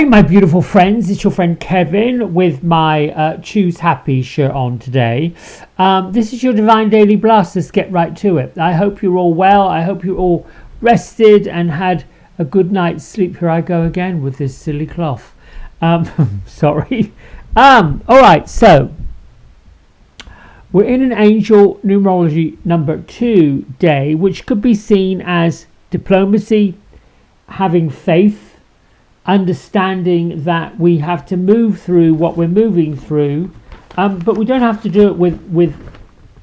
my beautiful friends. It's your friend Kevin with my Choose Happy shirt on today. This is your Divine Daily Blast. Let's get right to it. I hope you're all well. I hope you're all rested and had a good night's sleep. Here I go again with this silly cloth. Sorry. All right, so we're in an angel numerology number 2 day, which could be seen as diplomacy, having faith, understanding that we have to move through what we're moving through, but we don't have to do it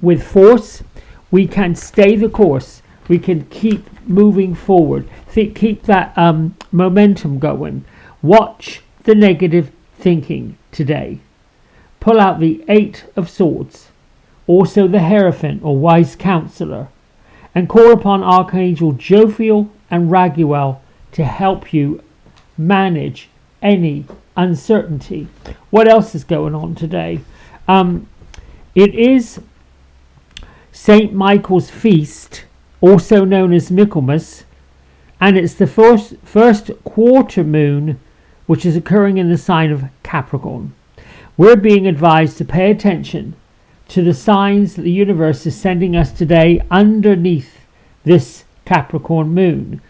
with force. We can stay the course. We can keep moving forward. Keep that momentum going. Watch the negative thinking today. Pull out the 8 of Swords, also the Hierophant or Wise Counselor, and call upon Archangel Jophiel and Raguel to help you manage any uncertainty. What else is going on today? It is St. Michael's feast, also known as Michaelmas, and it's the first quarter moon, which is occurring in the sign of Capricorn. We're being advised to pay attention to the signs that the universe is sending us today underneath this Capricorn moon.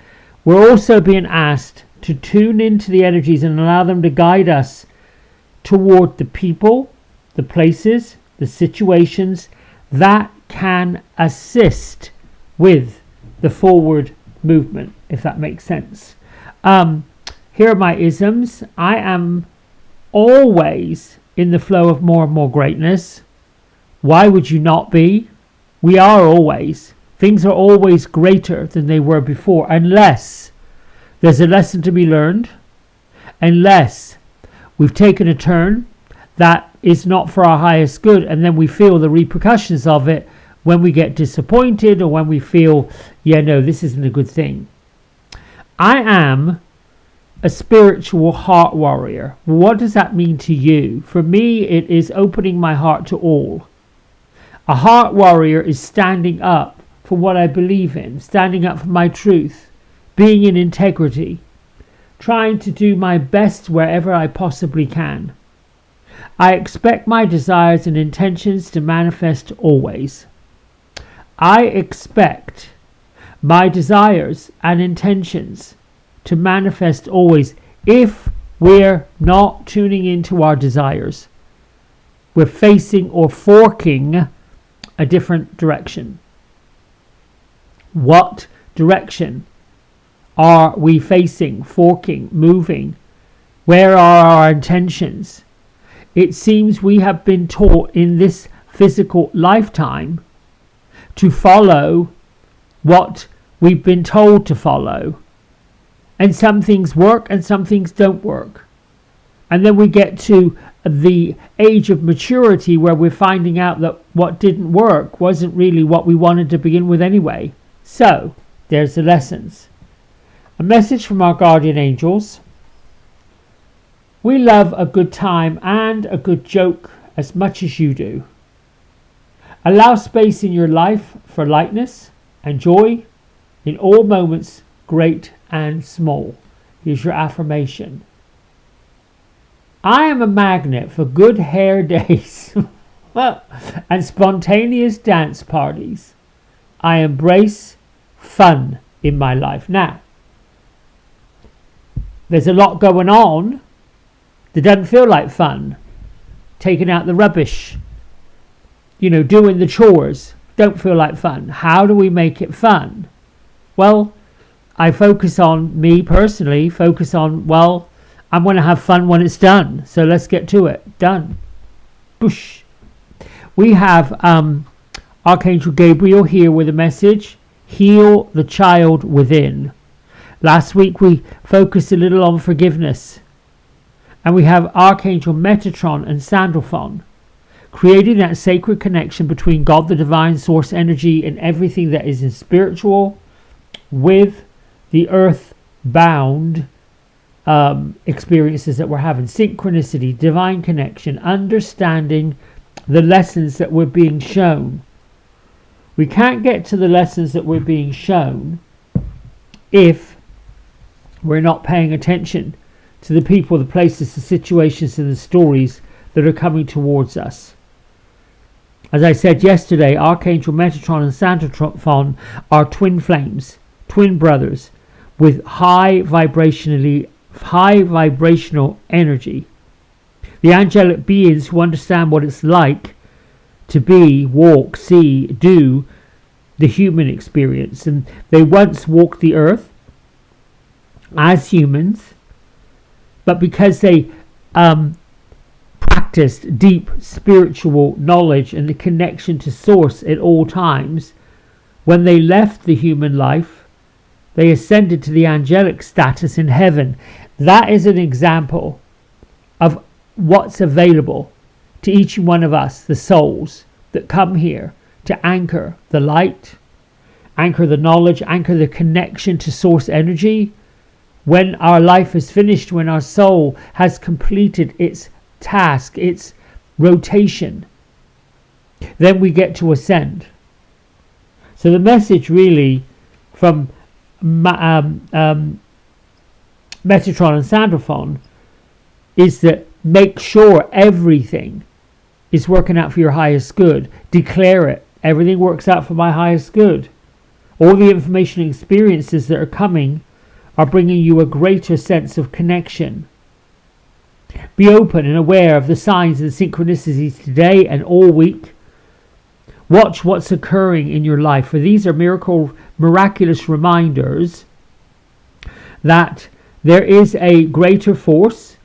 We're also being asked to tune into the energies and allow them to guide us toward the people, the places, the situations that can assist with the forward movement, if that makes sense. Here are my isms. I am always in the flow of more and more greatness. Why would you not be? We are always. Things are always greater than they were before, unless there's a lesson to be learned, unless we've taken a turn that is not for our highest good, and then we feel the repercussions of it when we get disappointed or when we feel, this isn't a good thing. I am a spiritual heart warrior. What does that mean to you? For me, it is opening my heart to all. A heart warrior is standing up for what I believe in, standing up for my truth, being in integrity, trying to do my best wherever I possibly can. I expect my desires and intentions to manifest always. I expect my desires and intentions to manifest always. If we're not tuning into our desires, we're facing or forking a different direction. What direction are we facing, forking, moving? Where are our intentions? It seems we have been taught in this physical lifetime to follow what we've been told to follow. And some things work and some things don't work. And then we get to the age of maturity where we're finding out that what didn't work wasn't really what we wanted to begin with anyway. So, there's the lessons. A message from our guardian angels. We love a good time and a good joke as much as you do. Allow space in your life for lightness and joy in all moments, great and small. Here's your affirmation. I am a magnet for good hair days and spontaneous dance parties. I embrace fun in my life. Now, there's a lot going on that doesn't feel like fun. Taking out the rubbish, doing the chores, don't feel like fun. How do we make it fun? Well, I focus on, me personally, I'm going to have fun when it's done. So let's get to it. Done. Bush. We have Archangel Gabriel here with a message. Heal the child within. Last week we focused a little on forgiveness. And we have Archangel Metatron and Sandalphon, creating that sacred connection between God, the divine source energy, and everything that is in spiritual with the earth-bound experiences that we're having. Synchronicity, divine connection, understanding the lessons that we're being shown. We can't get to the lessons that we're being shown if we're not paying attention to the people, the places, the situations, and the stories that are coming towards us. As I said yesterday, Archangel Metatron and Sandalphon are twin flames, twin brothers, with high vibrational energy. The angelic beings who understand what it's like to be, walk, see, do the human experience. And they once walked the earth as humans, but because they practiced deep spiritual knowledge and the connection to source at all times, when they left the human life, they ascended to the angelic status in heaven. That is an example of what's available to each one of us, the souls that come here to anchor the light, anchor the knowledge, anchor the connection to source energy. When our life is finished, when our soul has completed its task, its rotation, then we get to ascend. So the message really from Metatron and Sandalphon is that make sure everything is working out for your highest good. Declare it. Everything works out for my highest good. All the information and experiences that are coming are bringing you a greater sense of connection. Be open and aware of the signs and synchronicities today and all week. Watch what's occurring in your life, for these are miraculous reminders that there is a greater force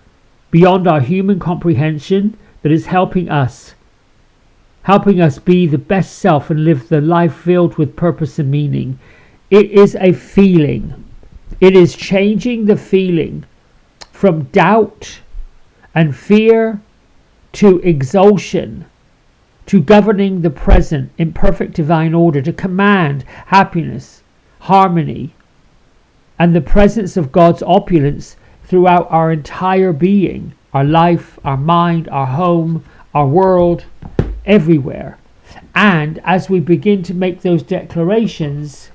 beyond our human comprehension that is helping us be the best self and live the life filled with purpose and meaning. It is a feeling. It is changing the feeling from doubt and fear to exaltation, to governing the present in perfect divine order, to command happiness, harmony, and the presence of God's opulence throughout our entire being, our life, our mind, our home, our world, everywhere. And as we begin to make those declarations,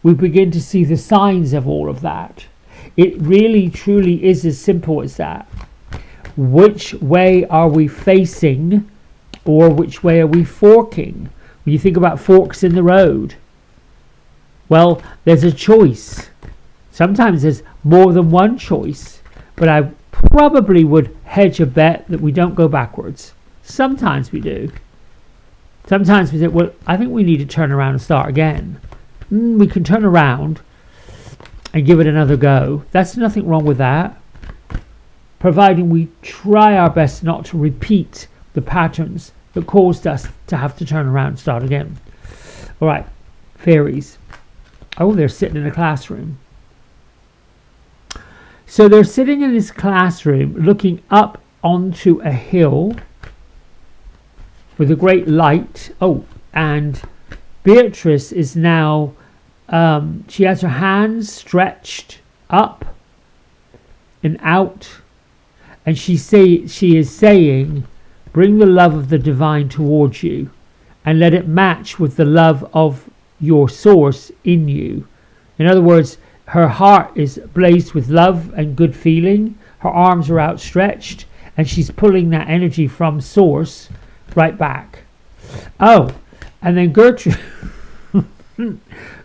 we begin to see the signs of all of that. It really, truly is as simple as that. Which way are we facing, or which way are we forking? When you think about forks in the road, well, there's a choice. Sometimes there's more than one choice, but I probably would hedge a bet that we don't go backwards. Sometimes we do. Sometimes we say, well, I think we need to turn around and start again. We can turn around and give it another go. That's nothing wrong with that, providing we try our best not to repeat the patterns that caused us to have to turn around and start again. All right, fairies. Oh, they're sitting in a classroom. So they're sitting in this classroom looking up onto a hill with a great light. Oh, and Beatrice is now, she has her hands stretched up and out, and she is saying, bring the love of the divine towards you and let it match with the love of your source in you. In other words, her heart is blazed with love and good feeling. Her arms are outstretched, and she's pulling that energy from source right back. Oh, and then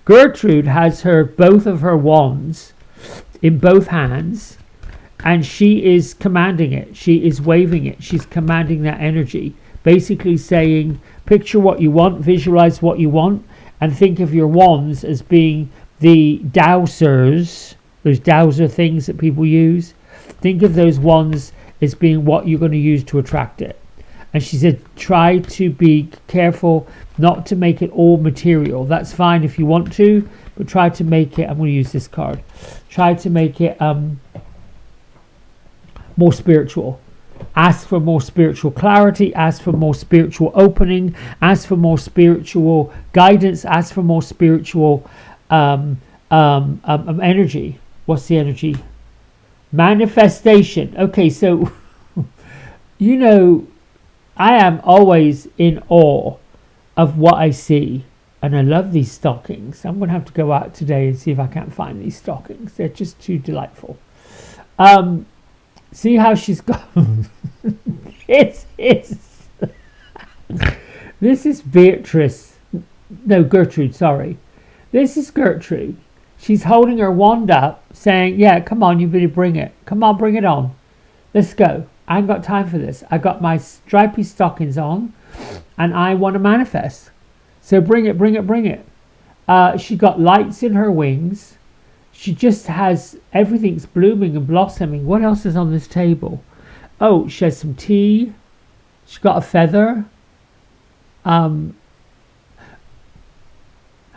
Gertrude has both of her wands in both hands, and she is commanding it. She is waving it. She's commanding that energy, basically saying, picture what you want, visualize what you want, and think of your wands as being the dowsers, those dowser things that people use. Think of those wands as being what you're going to use to attract it. And she said, try to be careful not to make it all material. That's fine if you want to, but try to make it, I'm going to use this card, try to make it more spiritual. Ask for more spiritual clarity, ask for more spiritual opening, ask for more spiritual guidance, ask for more spiritual energy. What's the energy? Manifestation. Okay, so you know, I am always in awe of what I see, and I love these stockings. I'm going to have to go out today and see if I can't find these stockings. They're just too delightful. See how she's gone. This is Beatrice. No, Gertrude, sorry. This is Gertrude. She's holding her wand up, saying, yeah, come on, you better bring it. Come on, bring it on. Let's go. I ain't got time for this. I got my stripy stockings on, and I want to manifest. So bring it, bring it, bring it. She got lights in her wings. She just has, everything's blooming and blossoming. What else is on this table? Oh, she has some tea. She got a feather.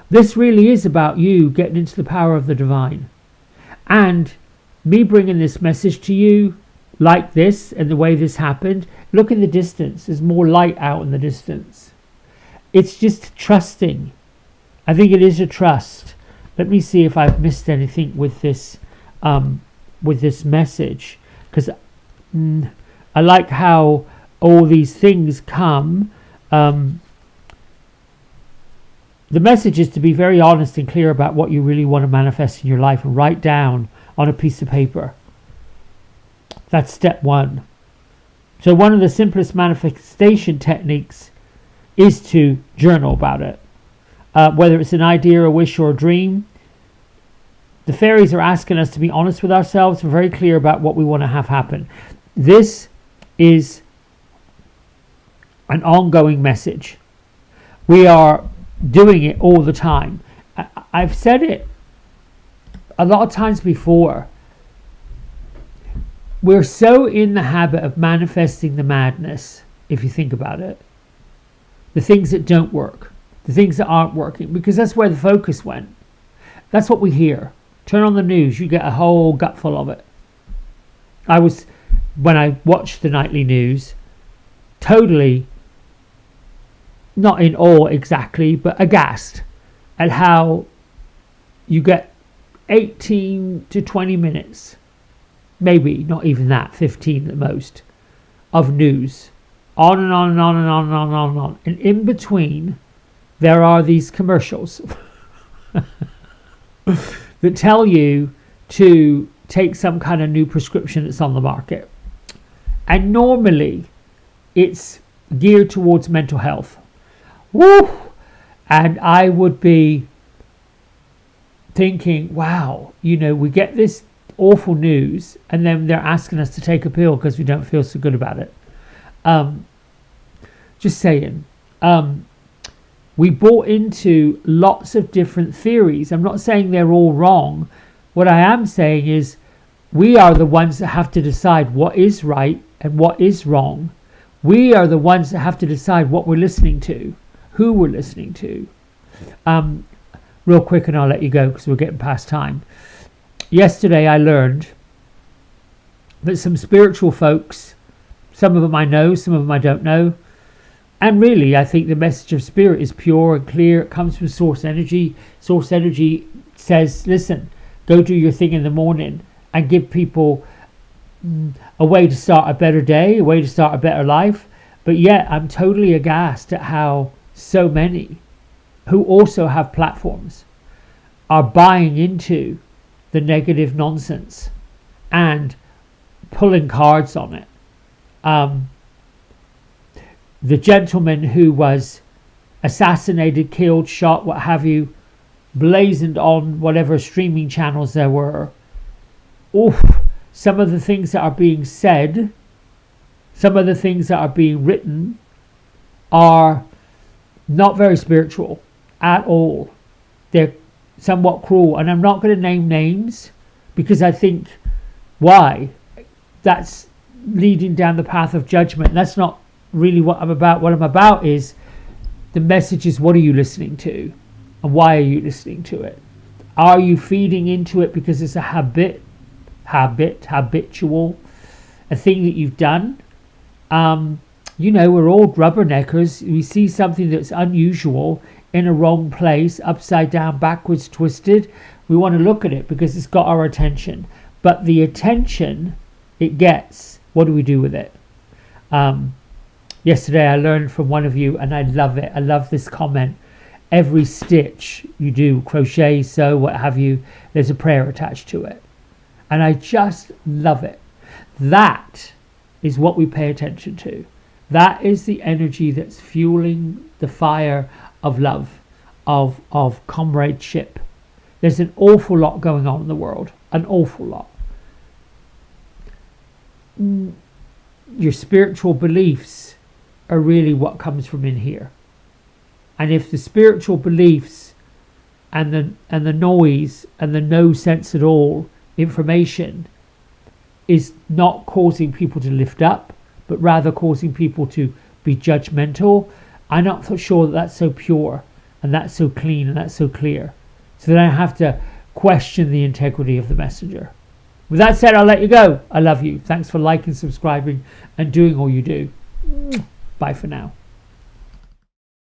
This really is about you getting into the power of the divine. And me bringing this message to you like this and the way this happened. Look in the distance. There's more light out in the distance. It's just trusting. I think it is a trust. Let me see if I've missed anything with this message. Because I like how all these things come. The message is to be very honest and clear about what you really want to manifest in your life and write down on a piece of paper. That's step one. So one of the simplest manifestation techniques is to journal about it. Whether it's an idea, a wish, or a dream, the fairies are asking us to be honest with ourselves and very clear about what we want to have happen. This is an ongoing message. We are doing it all the time. I've said it a lot of times before. We're so in the habit of manifesting the madness, if you think about it. The things that don't work. The things that aren't working. Because that's where the focus went. That's what we hear. Turn on the news, you get a whole gutful of it. When I watched the nightly news, totally, not in awe exactly, but aghast at how you get 18 to 20 minutes, maybe not even that, 15 at most, of news. On and on and on and on and on and on and on. And in between, there are these commercials that tell you to take some kind of new prescription that's on the market. And normally, it's geared towards mental health. Woo! And I would be thinking, wow, we get this awful news and then they're asking us to take a pill because we don't feel so good about it. Just saying. We bought into lots of different theories. I'm not saying they're all wrong. What I am saying is we are the ones that have to decide what is right and what is wrong. We are the ones that have to decide what we're listening to, who we're listening to. Real quick, and I'll let you go because we're getting past time. Yesterday I learned that some spiritual folks, some of them I know, some of them I don't know, and really I think the message of spirit is pure and clear. It comes from source energy. Source energy says, listen, go do your thing in the morning and give people a way to start a better day, a way to start a better life. But yet I'm totally aghast at how so many who also have platforms are buying into the negative nonsense and pulling cards on it. The gentleman who was assassinated, killed, shot, what have you, blazoned on whatever streaming channels there were. Oof, some of the things that are being said, some of the things that are being written are not very spiritual at all. They're somewhat cruel. And I'm not going to name names because I think, why? That's leading down the path of judgment. That's not really what I'm about. What I'm about is the message is, what are you listening to? And why are you listening to it? Are you feeding into it because it's a habitual, a thing that you've done? We're all rubberneckers. We see something that's unusual in a wrong place, upside down, backwards, twisted. We want to look at it because it's got our attention. But the attention it gets, what do we do with it? Yesterday I learned from one of you, and I love it. I love this comment. Every stitch you do, crochet, sew, what have you, there's a prayer attached to it. And I just love it. That is what we pay attention to. That is the energy that's fueling the fire of love, of comradeship. There's an awful lot going on in the world, an awful lot. Your spiritual beliefs are really what comes from in here. And if the spiritual beliefs and the noise and the no sense at all information is not causing people to lift up, but rather causing people to be judgmental, I'm not sure that that's so pure and that's so clean and that's so clear. So then I have to question the integrity of the messenger. With that said, I'll let you go. I love you. Thanks for liking, subscribing, and doing all you do. Bye for now.